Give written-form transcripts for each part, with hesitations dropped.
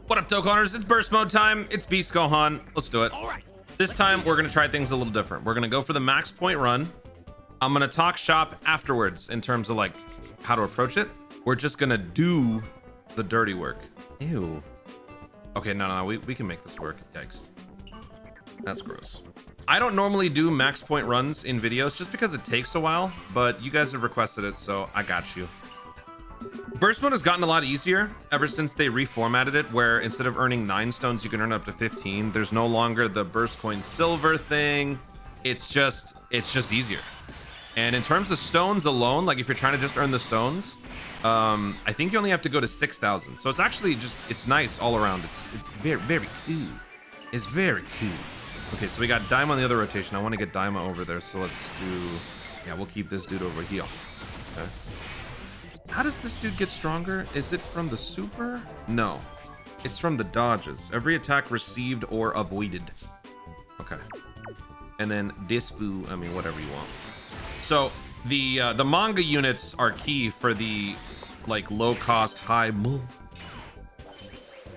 What up, Dokkaners? It's burst mode time. It's Beast Gohan. Let's do it. All right. This time, we're going to try things a little different. We're going to go for the max point run. I'm going to talk shop afterwards in terms of like how to approach it. We're just going to do the dirty work. Ew. Okay, no, we can make this work. Yikes. That's gross. I don't normally do max point runs in videos just because it takes a while, but you guys have requested it, so I got you. Burst mode has gotten a lot easier ever since they reformatted it, where instead of earning 9 stones, you can earn up to 15. There's no longer the burst coin silver thing. It's just easier. And in terms of stones alone, like if you're trying to just earn the stones, I think you only have to go to 6,000. So it's actually it's nice all around. It's very, very cool. It's very cool. Okay, so we got Daima on the other rotation. I want to get Daima over there, so let's do, yeah, we'll keep this dude over here. Okay. How does this dude get stronger? Is it from the super? No, it's from the dodges. Every attack received or avoided. Okay. And then this foo, I mean, whatever you want. So the manga units are key for the like low cost, high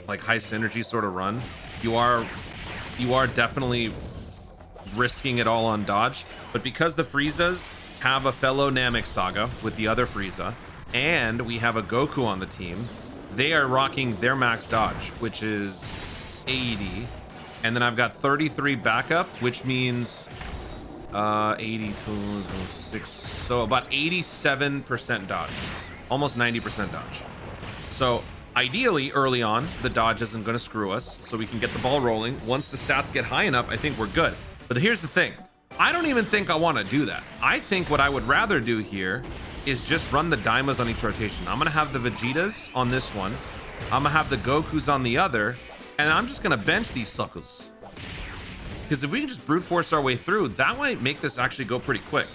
synergy sort of run. You are definitely risking it all on dodge, but because the Friezas have a fellow Namek Saga with the other Frieza, and we have a Goku on the team, they are rocking their max dodge, which is 80. And then I've got 33 backup, which means 82, 6, so about 87% dodge, almost 90% dodge. So ideally, early on, the dodge isn't going to screw us, so we can get the ball rolling. Once the stats get high enough, I think we're good. But here's the thing. I don't even think I want to do that. I think what I would rather do here is just run the Daimas on each rotation. I'm going to have the Vegetas on this one. I'm going to have the Gokus on the other. And I'm just going to bench these suckers. Because if we can just brute force our way through, that might make this actually go pretty quick.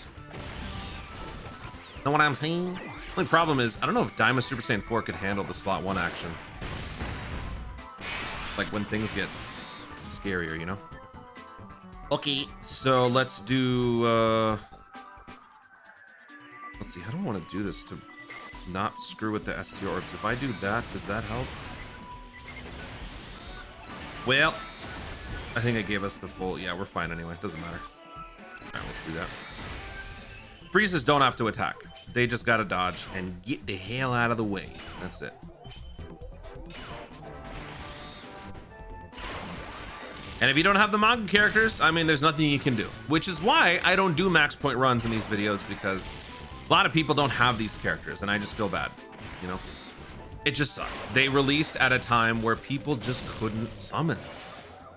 Know what I'm saying? The only problem is, I don't know if Daima Super Saiyan 4 could handle the slot 1 action. Like when things get scarier, you know? Okay, so let's do... Let's see, how do I want to do this to not screw with the ST orbs? If I do that, does that help? Well, I think I gave us the full... Yeah, we're fine anyway. Doesn't matter. All right, let's do that. Friezas don't have to attack. They just got to dodge and get the hell out of the way. That's it. And if you don't have the manga characters, I mean, there's nothing you can do. Which is why I don't do max point runs in these videos, because a lot of people don't have these characters, and I just feel bad, you know? It just sucks. They released at a time where people just couldn't summon.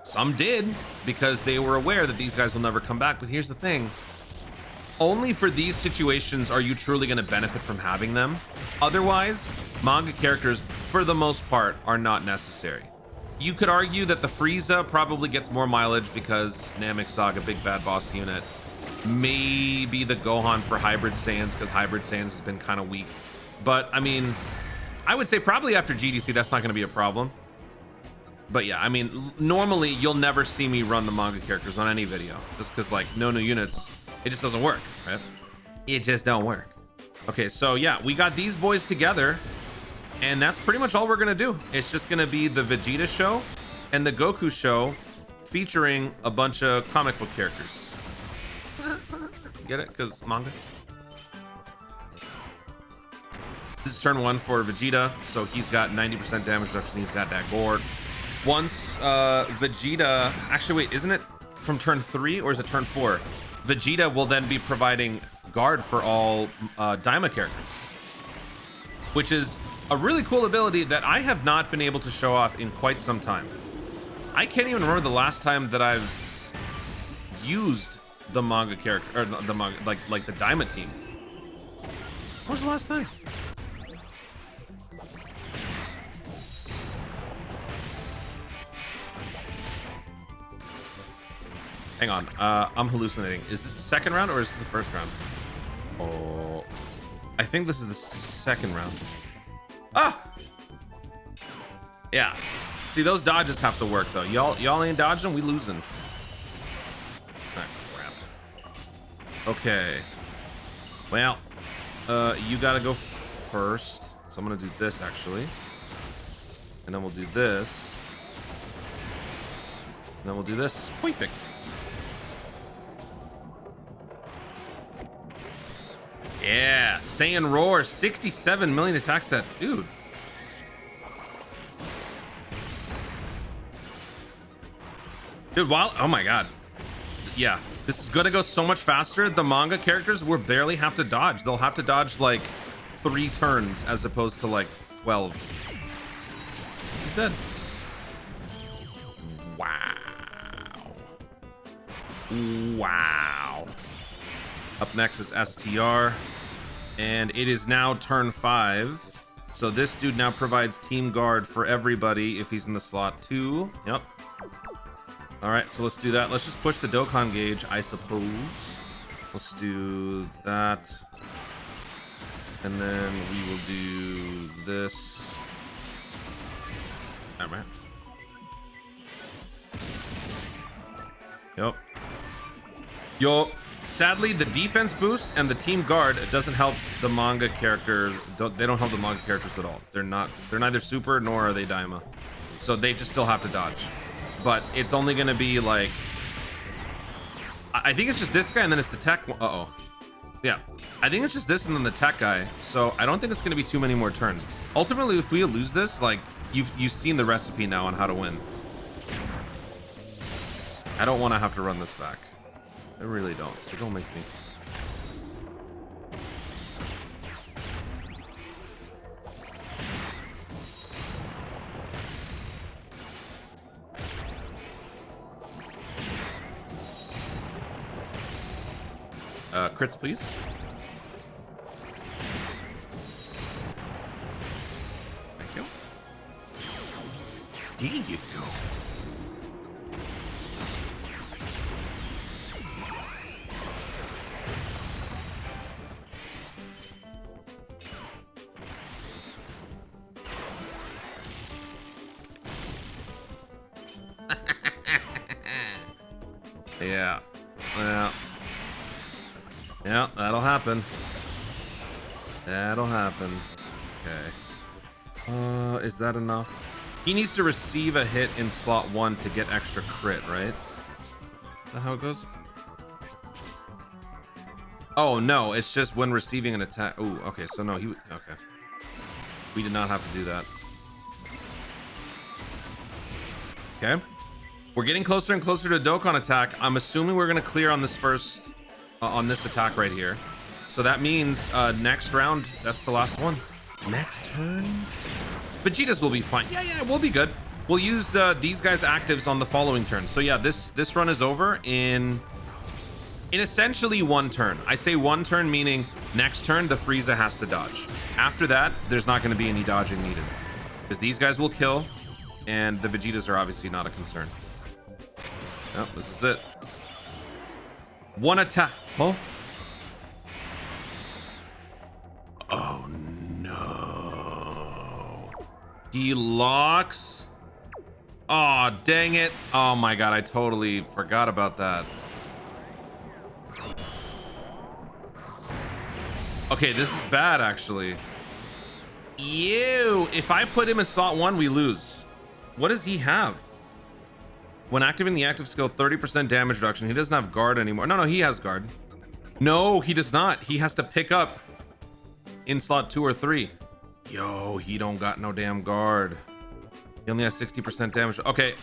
Some did, because they were aware that these guys will never come back. But here's the thing. Only for these situations are you truly going to benefit from having them. Otherwise, manga characters, for the most part, are not necessary. You could argue that the Frieza probably gets more mileage because Namek Saga, big bad boss unit. Maybe the Gohan for Hybrid Saiyans, because Hybrid Saiyans has been kind of weak. But I mean, I would say probably after GDC, that's not going to be a problem. But yeah, I mean, normally you'll never see me run the manga characters on any video, just because like no new units, it just doesn't work, right? It just don't work. Okay, so yeah, we got these boys together, and that's pretty much all we're gonna do. It's just gonna be the Vegeta show and the Goku show, featuring a bunch of comic book characters. Get it? Because manga. This is turn 1 for Vegeta, so he's got 90% damage reduction. He's got that gourd. Once Vegeta, actually wait, isn't it from turn 3 or is it turn 4? Vegeta will then be providing guard for all Daima characters, which is a really cool ability that I have not been able to show off in quite some time. I can't even remember the last time that I've used the manga character, or the manga, like the Daima team. When was the last time? Hang on, I'm hallucinating. Is this the second round or is this the first round? Oh, I think this is the second round. Ah! Yeah. See, those dodges have to work though. Y'all ain't dodging, we losing. Ah, crap. Okay. Well, you gotta go first. So I'm gonna do this actually. And then we'll do this. And then we'll do this. Perfect. Yeah, Saiyan Roar, 67 million attack set. Dude. Dude, while, oh my god. Yeah, this is gonna go so much faster. The manga characters will barely have to dodge. They'll have to dodge like 3 turns as opposed to like 12. He's dead. Wow. Wow. Up next is STR. And it is now turn 5. So this dude now provides team guard for everybody if he's in the slot 2. Yep. All right, so let's do that. Let's just push the Dokkan gauge, I suppose. Let's do that. And then we will do this. All right. Yep. Yo. Sadly, the defense boost and the team guard doesn't help the manga characters. They don't help the manga characters at all. They're neither super nor are they Daima. So they just still have to dodge. But it's only gonna be like, I think it's just this guy and then it's the tech. Uh-oh. Yeah, I think it's just this and then the tech guy. So I don't think it's gonna be too many more turns. Ultimately, if we lose this, like you've seen the recipe now on how to win. I don't want to have to run this back. I really don't. So don't make me. Crits, please. Thank you. There you go. Yeah. Yeah. Yeah, that'll happen. That'll happen. Okay. Is that enough? He needs to receive a hit in slot 1 to get extra crit, right? Is that how it goes? Oh, no, it's just when receiving an attack. Oh, okay, so no, okay. We did not have to do that. Okay. We're getting closer and closer to a Dokkan attack. I'm assuming we're gonna clear on this first, on this attack right here. So that means next round, that's the last one. Next turn? Vegeta's will be fine. Yeah, we'll be good. We'll use these guys' actives on the following turn. So yeah, this run is over in essentially 1 turn. I say 1 turn meaning next turn the Frieza has to dodge. After that, there's not gonna be any dodging needed. Because these guys will kill, and the Vegetas are obviously not a concern. Oh, this is it. 1 attack. Oh. Oh no. He locks. Oh, dang it. Oh my god, I totally forgot about that. Okay, this is bad actually. Ew. If I put him in slot 1, we lose. What does he have? When activating the active skill, 30% damage reduction. He doesn't have guard anymore. No, he has guard. No, he does not. He has to pick up in slot 2 or 3. Yo, he don't got no damn guard. He only has 60% damage. Okay,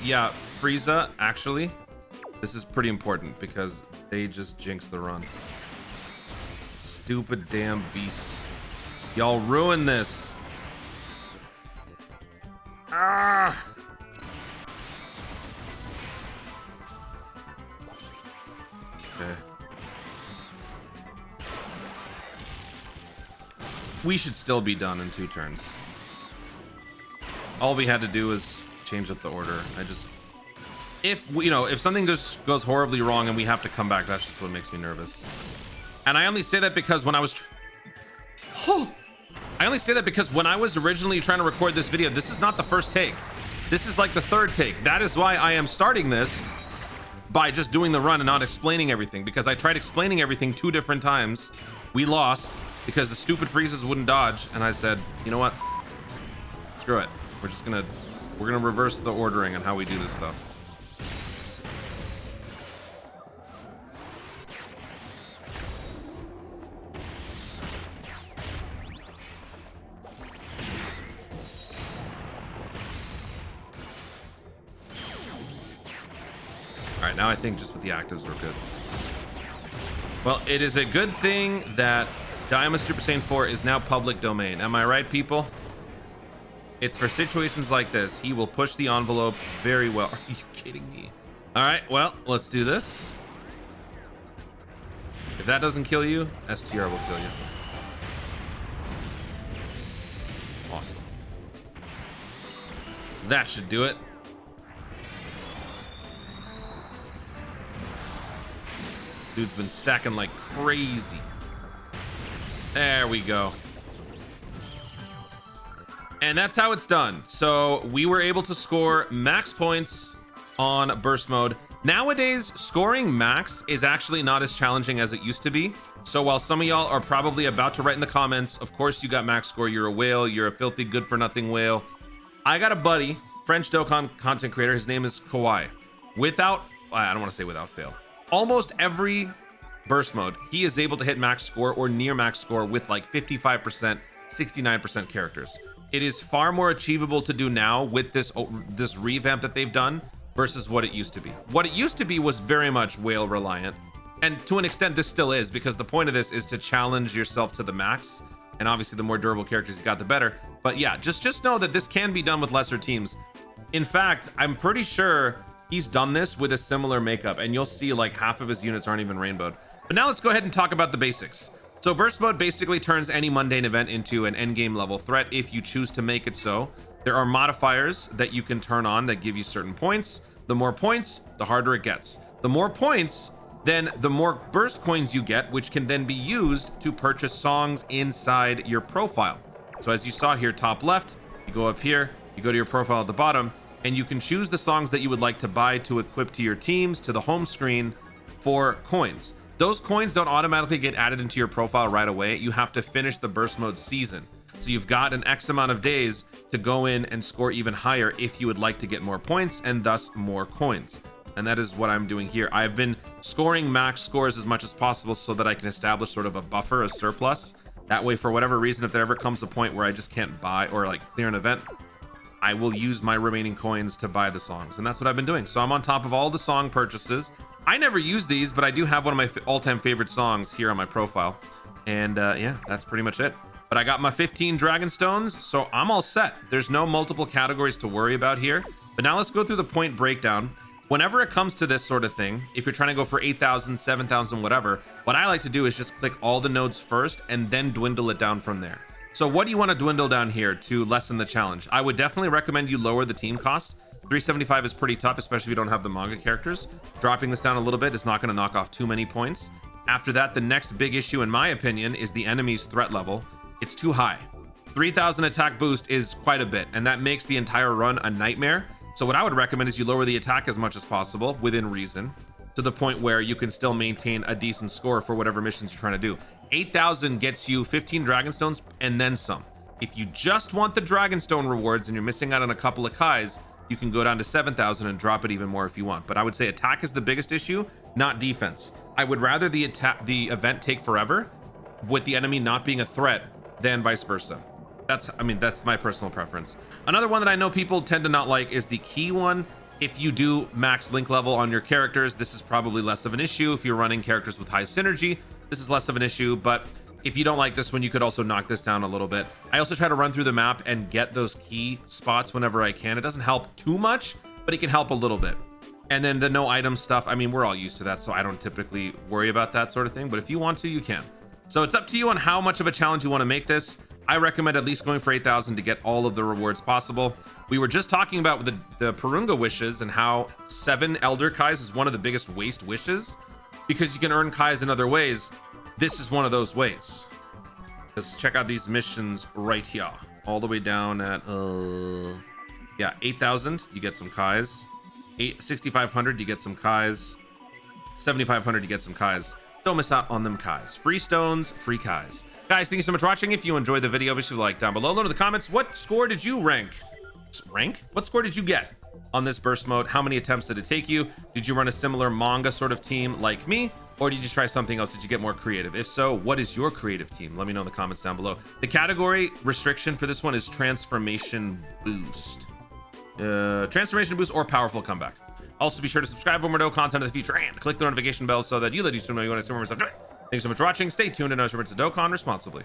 yeah, Frieza, actually, this is pretty important because they just jinx the run. Stupid damn beasts. Y'all ruin this. Ah! Okay. We should still be done in 2 turns. All we had to do is change up the order. If something goes horribly wrong and we have to come back, that's just what makes me nervous. And I only say that because when I was originally trying to record this video, this is not the first take. This is like the 3rd take. That is why I am starting this by just doing the run and not explaining everything, because I tried explaining everything 2 different times. We lost because the stupid Friezas wouldn't dodge, and I said, you know what? Screw it. We're gonna reverse the ordering on how we do this stuff. All right, now I think just with the actives we're good. Well, it is a good thing that Diamond Super Saiyan 4 is now public domain. Am I right, people? It's for situations like this. He will push the envelope very well. Are you kidding me? All right, well, let's do this. If that doesn't kill you, STR will kill you. Awesome. That should do it. Dude's been stacking like crazy. There we go. And that's how it's done. So we were able to score max points on burst mode. Nowadays, scoring max is actually not as challenging as it used to be. So while some of y'all are probably about to write in the comments, of course you got max score, you're a whale, you're a filthy good for nothing whale. I got a buddy, French Dokkan content creator, his name is Kawhi. I don't want to say without fail. Almost every burst mode, he is able to hit max score or near max score with like 55%, 69% characters. It is far more achievable to do now with this revamp that they've done versus what it used to be. What it used to be was very much whale reliant. And to an extent, this still is, because the point of this is to challenge yourself to the max. And obviously the more durable characters you got, the better. But yeah, just know that this can be done with lesser teams. In fact, I'm pretty sure he's done this with a similar makeup, and you'll see like half of his units aren't even rainbowed. But now let's go ahead and talk about the basics. So burst mode basically turns any mundane event into an endgame level threat if you choose to make it so. There are modifiers that you can turn on that give you certain points. The more points, the harder it gets. The more points, then the more burst coins you get, which can then be used to purchase songs inside your profile. So as you saw here, top left, you go up here, you go to your profile at the bottom, and you can choose the songs that you would like to buy to equip to your teams to the home screen for coins. Those coins don't automatically get added into your profile right away. You have to finish the burst mode season. So you've got an X amount of days to go in and score even higher if you would like to get more points and thus more coins. And that is what I'm doing here. I've been scoring max scores as much as possible so that I can establish sort of a buffer, a surplus. That way, for whatever reason, if there ever comes a point where I just can't buy or like clear an event, I will use my remaining coins to buy the songs. And that's what I've been doing. So I'm on top of all the song purchases. I never use these, but I do have one of my all-time favorite songs here on my profile. And yeah, that's pretty much it. But I got my 15 Dragon Stones, so I'm all set. There's no multiple categories to worry about here. But now let's go through the point breakdown. Whenever it comes to this sort of thing, if you're trying to go for 8,000, 7,000, whatever, what I like to do is just click all the nodes first and then dwindle it down from there. So what do you want to dwindle down here to lessen the challenge? I would definitely recommend you lower the team cost. 375 is pretty tough, especially if you don't have the manga characters. Dropping this down a little bit is not going to knock off too many points. After that, the next big issue, in my opinion, is the enemy's threat level. It's too high. 3,000 attack boost is quite a bit, and that makes the entire run a nightmare. So what I would recommend is you lower the attack as much as possible, within reason, to the point where you can still maintain a decent score for whatever missions you're trying to do. 8,000 gets you 15 Dragonstones and then some. If you just want the Dragonstone rewards and you're missing out on a couple of Kais, you can go down to 7,000 and drop it even more if you want. But I would say attack is the biggest issue, not defense. I would rather the event take forever with the enemy not being a threat than vice versa. That's my personal preference. Another one that I know people tend to not like is the key one. If you do max link level on your characters, this is probably less of an issue. If you're running characters with high synergy, this is less of an issue. But if you don't like this one, you could also knock this down a little bit. I also try to run through the map and get those key spots whenever I can. It doesn't help too much, but it can help a little bit. And then the no item stuff, I mean, we're all used to that, so I don't typically worry about that sort of thing. But if you want to, you can. So it's up to you on how much of a challenge you want to make this. I recommend at least going for 8,000 to get all of the rewards possible. We were just talking about the Purunga wishes and how 7 Elder Kais is one of the biggest waste wishes because you can earn Kais in other ways. This is one of those ways. Let's check out these missions right here. All the way down at, yeah, 8,000, you get some Kais. 6,500, you get some Kais. 7,500, you get some Kais. Don't miss out on them Kais. Free stones, free Kais. Guys, thank you so much for watching. If you enjoyed the video, be sure to like down below. Learn in the comments, what score did you rank rank? What score did you get on this burst mode? How many attempts did it take you? Did you run a similar manga sort of team like me? Or did you try something else? Did you get more creative? If so, what is your creative team? Let me know in the comments down below. The category restriction for this one is transformation boost. Transformation boost or powerful comeback. Also, be sure to subscribe for more dope content of the future and click the notification bell so that you let YouTube know you want to see more stuff. Thanks so much for watching. Stay tuned and remember to Dokkan responsibly.